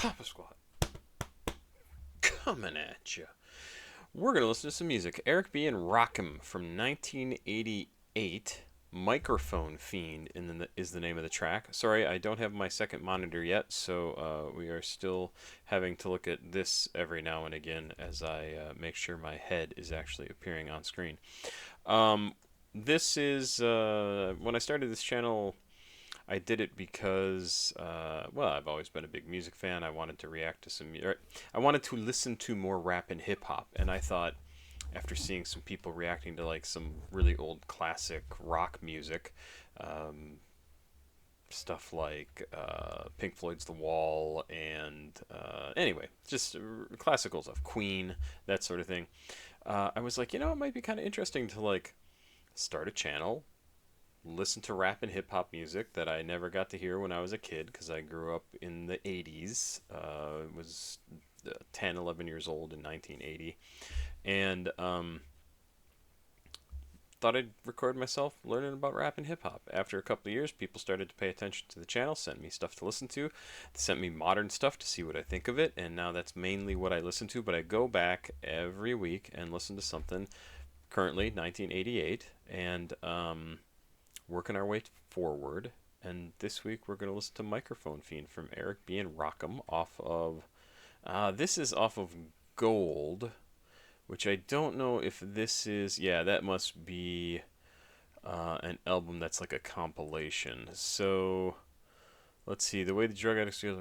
Papa Squat coming at you. We're going to listen to some music. Eric B. and Rakim from 1988. Microphone Fiend is the name of the track. Sorry, I don't have my second monitor yet, so we are still having to look at this every now and again as I make sure my head is actually appearing on screen. This is, when I started this channel, I did it because, well, I've always been a big music fan. I wanted to react to I wanted to listen to more rap and hip hop, and I thought, after seeing some people reacting to like some really old classic rock music, stuff like Pink Floyd's The Wall, and anyway, just classical stuff, Queen, that sort of thing. I was like, it might be kind of interesting to like start a channel, listen to rap and hip hop music that I never got to hear when I was a kid because I grew up in the 80s. Was 10, 11 years old in 1980. And thought I'd record myself learning about rap and hip hop. After a couple of years, people started to pay attention to the channel, sent me stuff to listen to, sent me modern stuff to see what I think of it, and now that's mainly what I listen to. But I go back every week and listen to something currently 1988 and working our way forward. And this week we're going to listen to Microphone Fiend from Eric B. and Rakim off of this is off of Gold, which I don't know if this is, yeah, that must be an album that's like a compilation. So let's see, the way the drug addicts feel.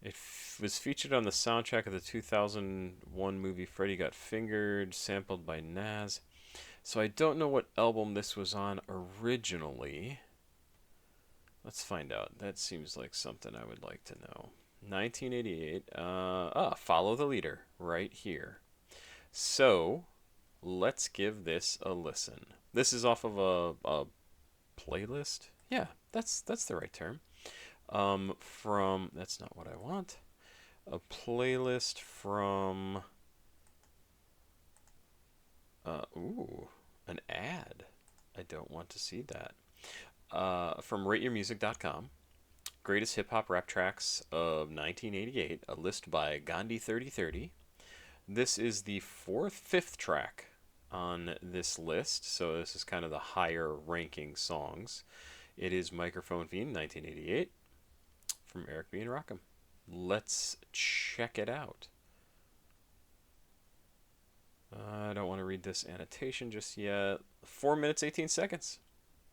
It was featured on the soundtrack of the 2001 movie Freddy Got Fingered, sampled by Nas. So I don't know what album this was on originally. Let's find out. That seems like something I would like to know. 1988. Follow the Leader right here. So let's give this a listen. This is off of a playlist. Yeah, that's the right term. From, that's not what I want. A playlist from an ad. I don't want to see that. From rateyourmusic.com. Greatest hip hop rap tracks of 1988. A list by Gandhi3030. This is the fifth track on this list, so this is kind of the higher ranking songs. It is Microphone Fiend 1988 from Eric B. and Rakim. Let's check it out. I don't want to read this annotation just yet. 4 minutes, 18 seconds.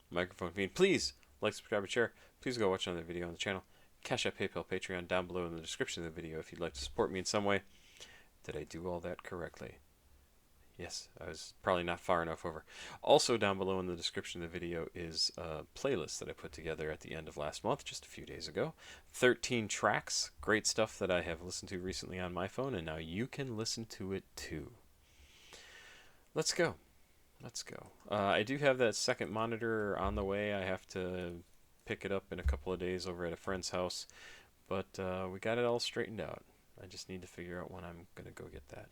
Microphone Fiend. Please like, subscribe, and share. Please go watch another video on the channel. CashApp, PayPal, Patreon down below in the description of the video if you'd like to support me in some way. Did I do all that correctly? Yes, I was probably not far enough over. Also down below in the description of the video is a playlist that I put together at the end of last month, just a few days ago. 13 tracks, great stuff that I have listened to recently on my phone, and now you can listen to it too. Let's go. Let's go. I do have that second monitor on the way. I have to pick it up in a couple of days over at a friend's house, but we got it all straightened out. I just need to figure out when I'm going to go get that.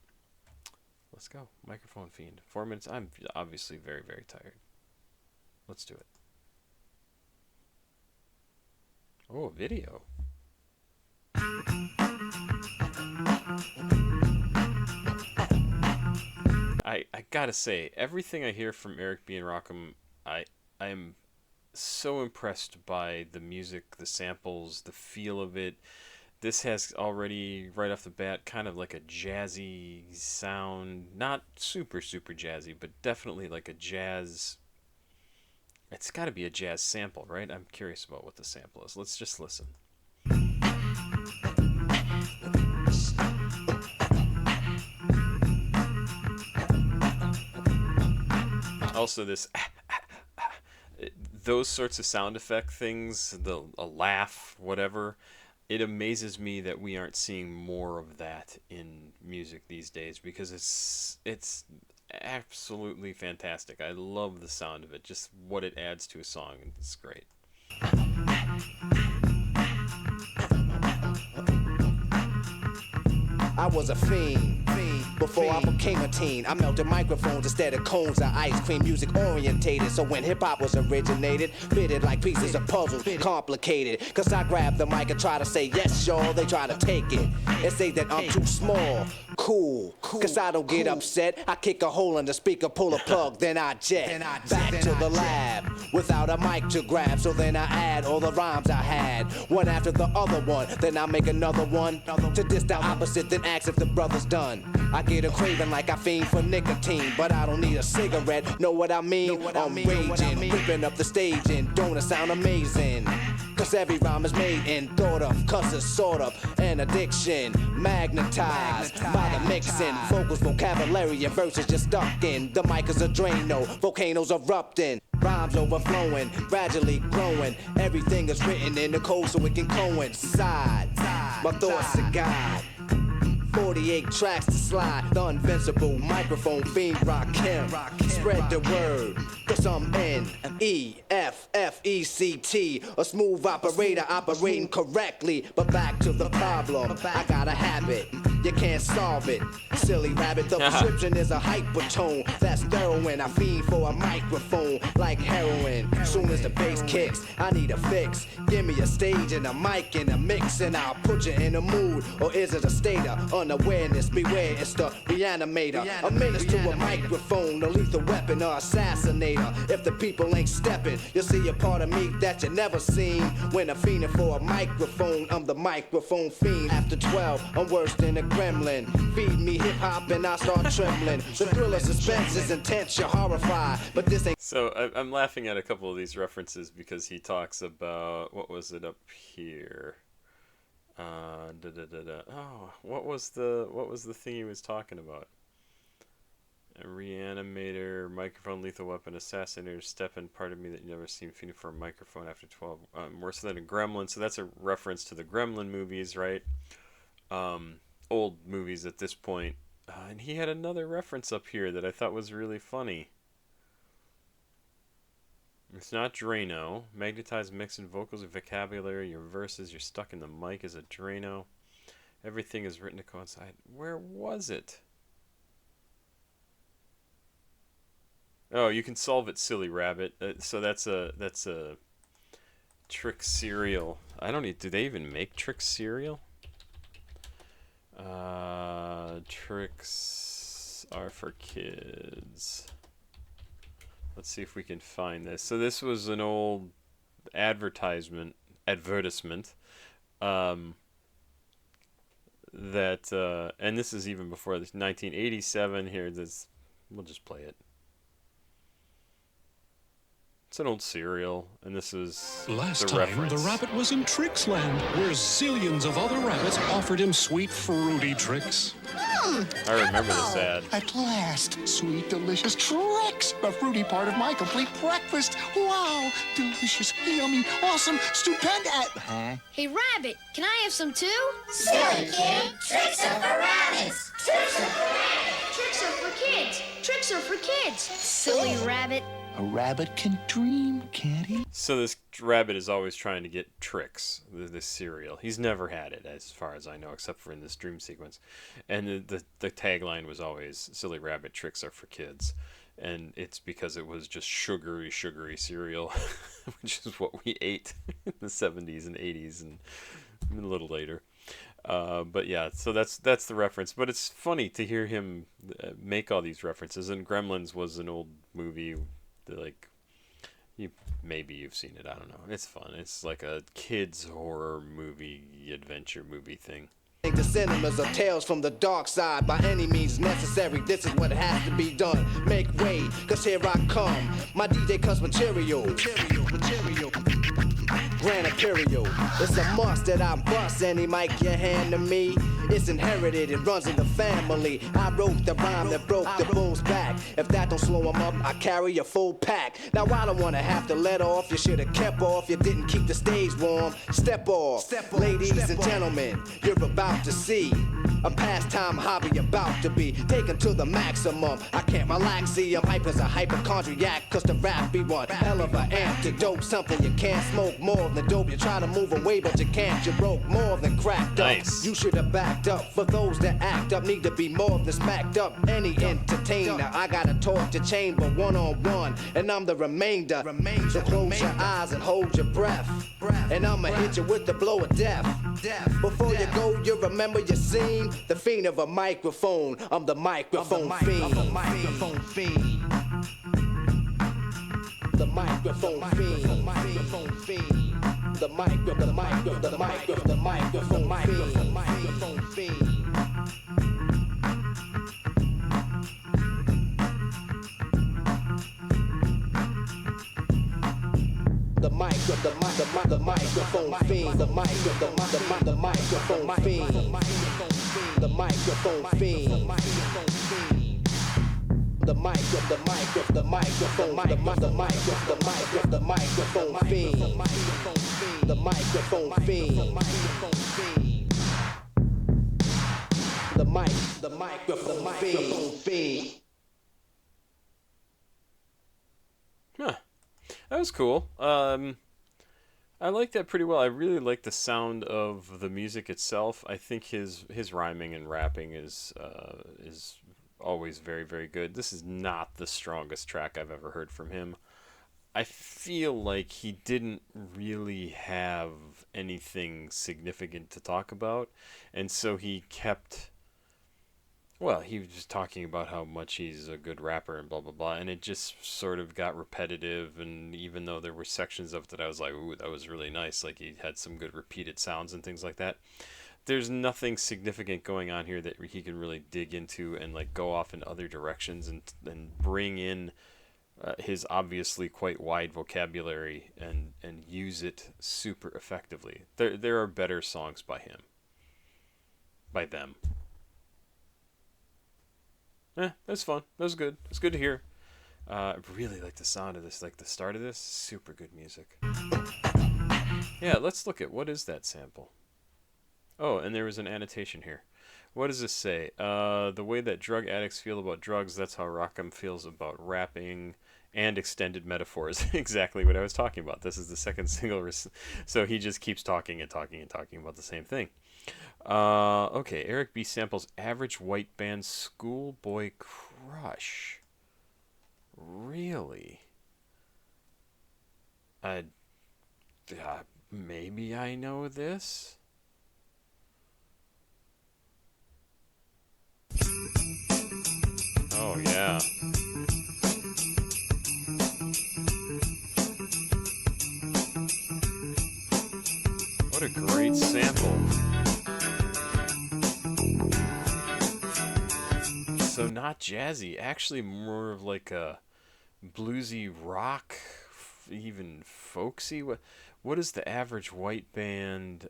Let's go. Microphone Fiend. 4 minutes. I'm obviously very, very tired. Let's do it. Oh, a video. I gotta say, everything I hear from Eric B. and Rakim, I am so impressed by the music, the samples, the feel of it. This has already, right off the bat, kind of like a jazzy sound. Not super, super jazzy, but definitely like a jazz. It's got to be a jazz sample, right? I'm curious about what the sample is. Let's just listen. Also, this those sorts of sound effect things, a laugh, whatever. It amazes me that we aren't seeing more of that in music these days, because it's absolutely fantastic. I love the sound of it, just what it adds to a song. It's great. I was a fiend Before I became a teen, I melted microphones instead of cones of ice cream. Music orientated, so when hip-hop was originated, fitted like pieces of puzzles, complicated. Cause I grab the mic and try to say yes, y'all. They try to take it and say that I'm too small. Cool, cause I don't get upset. I kick a hole in the speaker, pull a plug, then I jet back to the lab without a mic to grab. So then I add all the rhymes I had, one after the other one. Then I make another one to diss the opposite, then ask if the brother's done. I get a craving like I fiend for nicotine, but I don't need a cigarette. Know what I mean? I'm raging, ripping up the stage, and don't it sound amazing? Cause every rhyme is made and thought of, cause it's sort of an addiction, magnetized by the mixing. Vocals, vocabulary, and verses just stuck in. The mic is a Drano, volcanoes erupting, rhymes overflowing, gradually growing. Everything is written in the code so it can coincide. My thoughts are God. 48 tracks to slide, the invincible microphone fiend Rakim. Spread the word, cause I'm N-E-F-F-E-C-T, a smooth operator operating correctly. But back to the problem, I got a habit, you can't solve it. Silly rabbit, the prescription is a hypertone. That's heroin, I fiend for a microphone like heroin. Soon as the bass kicks, I need a fix. Give me a stage and a mic and a mix, and I'll put you in a mood. Or is it a state of unawareness? Beware, it's the reanimator. A menace to a microphone, a lethal weapon or assassinator. If the people ain't stepping, you'll see a part of me that you never seen. When I'm fiending for a microphone, I'm the microphone fiend. After 12, I'm worse than a gremlin. Feed me hip-hop and I start trembling. The thrill of suspense is intense, you're horrified, but this ain't... So I'm laughing at a couple of these references because he talks about, what was it up here? Oh, what was the thing he was talking about? A reanimator, microphone, lethal weapon, assassinator, step in, part of me that you never seen feeding for a microphone after 12. Worse than a gremlin. So that's a reference to the Gremlin movies, right? Old movies at this point. And he had another reference up here that I thought was really funny. It's not Drano. Magnetized mix in vocals and vocabulary. Your verses, you're stuck in the mic as a Drano. Everything is written to coincide. Where was it? Oh, you can solve it, silly rabbit. So that's a trick cereal. I don't need. Do they even make trick cereal? Tricks are for kids. Let's see if we can find this. So this was an old advertisement, that, and this is even before this, 1987. Here, this, we'll just play it. It's an old cereal, and this is Last the time, reference. the rabbit was in Tricks Land, where zillions of other rabbits offered him sweet, fruity tricks. I remember this ad. At last, sweet, delicious tricks. The fruity part of my complete breakfast. Wow, delicious, yummy, awesome, stupendous. Huh? Hey, Rabbit, can I have some too? Silly kid, tricks are for rabbits. Tricks are for rabbits. Tricks are for kids. Tricks are for kids. Silly Rabbit. A rabbit can dream, can't he? So this rabbit is always trying to get Tricks, this cereal. He's never had it, as far as I know, except for in this dream sequence. And the tagline was always, "Silly rabbit, tricks are for kids." And it's because it was just sugary cereal, which is what we ate in the 70s and 80s and a little later. But yeah, so that's the reference. But it's funny to hear him make all these references. And Gremlins was an old movie. Like, maybe you've seen it, I don't know. It's fun. It's like a kids horror movie, adventure movie thing. The cinemas of tales from the dark side by any means necessary. This is what has to be done. Make way, cause here I come. My DJ cuts material. Grand Imperial. It's a must that I bust any mic you hand to me. It's inherited, it runs in the family. I wrote the rhyme that broke the bull's back. If that don't slow him up, I carry a full pack. Now I don't wanna have to let off. You should've kept off. You didn't keep the stage warm. Step off. Ladies and gentlemen, you're about to see a pastime hobby about to be taken to the maximum. I can't relax, see I'm hype as a hypochondriac, cause the rap be one hell of an antidote. Something you can't smoke more than dope. You try to move away but you can't. You broke more than cracked up. Nice. You should have backed backed up. For those that act up, need to be more than smacked up. Any entertainer, I got a torture chamber, one-on-one, and I'm the remainder. So close your eyes and hold your breath, and I'ma hit you with the blow of death. Before you go, you remember your scene. The fiend of a microphone. I'm the microphone fiend. The microphone fiend. The microphone fiend. The microphone fiend. The microphone fiend. The microphone fiend. The microphone fiend. The microphone fiend. The microphone fiend. The microphone fiend. Huh. That was cool. I like that pretty well. I really like the sound of the music itself. I think his rhyming and rapping is always very, very good. This is not the strongest track I've ever heard from him. I feel like he didn't really have anything significant to talk about, and so he kept... Well, he was just talking about how much he's a good rapper and blah, blah, blah, and it just sort of got repetitive, and even though there were sections of it that I was like, ooh, that was really nice, like he had some good repeated sounds and things like that, there's nothing significant going on here that he can really dig into and like go off in other directions and bring in his obviously quite wide vocabulary and use it super effectively. There are better songs by him. By them. That's fun. That was good. It's good to hear. I really like the sound of this. Like the start of this, super good music. Yeah, let's look at what is that sample. Oh, and there was an annotation here. What does this say? The way that drug addicts feel about drugs, that's how Rakim feels about rapping and extended metaphors. Exactly what I was talking about. This is the second single. So he just keeps talking and talking and talking about the same thing. Okay, Eric B. samples Average White Band Schoolboy Crush. Really? Maybe I know this? Oh, yeah. What a great sample. So not jazzy, actually more of like a bluesy rock, even folksy. What is the Average White Band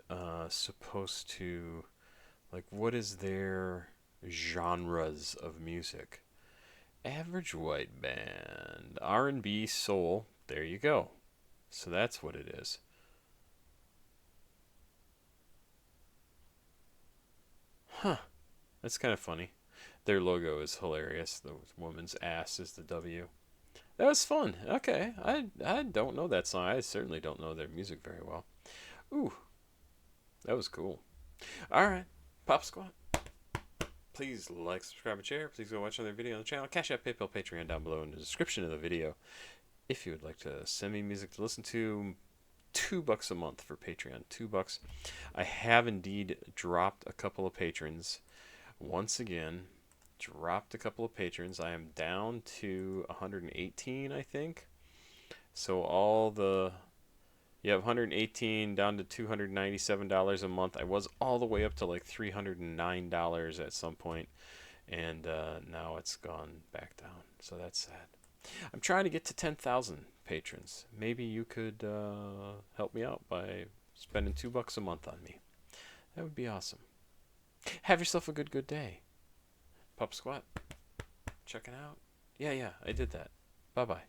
supposed to, like, what is their genres of music? Average White Band, R&B, soul, there you go. So that's what it is. Huh, that's kind of funny. Their logo is hilarious. The woman's ass is the W. That was fun. Okay, I don't know that song. I certainly don't know their music very well. Ooh, that was cool. All right, Pop Squad. Please like, subscribe, and share. Please go watch another video on the channel. CashApp, PayPal, Patreon down below in the description of the video. If you would like to send me music to listen to, $2 a month for Patreon. $2. I have indeed dropped a couple of patrons. Once again, dropped a couple of patrons. I am down to 118, I think. So you have 118 down to $297 a month. I was all the way up to like $309 at some point, and now it's gone back down. So that's sad. I'm trying to get to 10,000 patrons. Maybe you could help me out by spending $2 a month on me. That would be awesome. Have yourself a good day. Pup Squat. Checking out. Yeah, I did that. Bye-bye.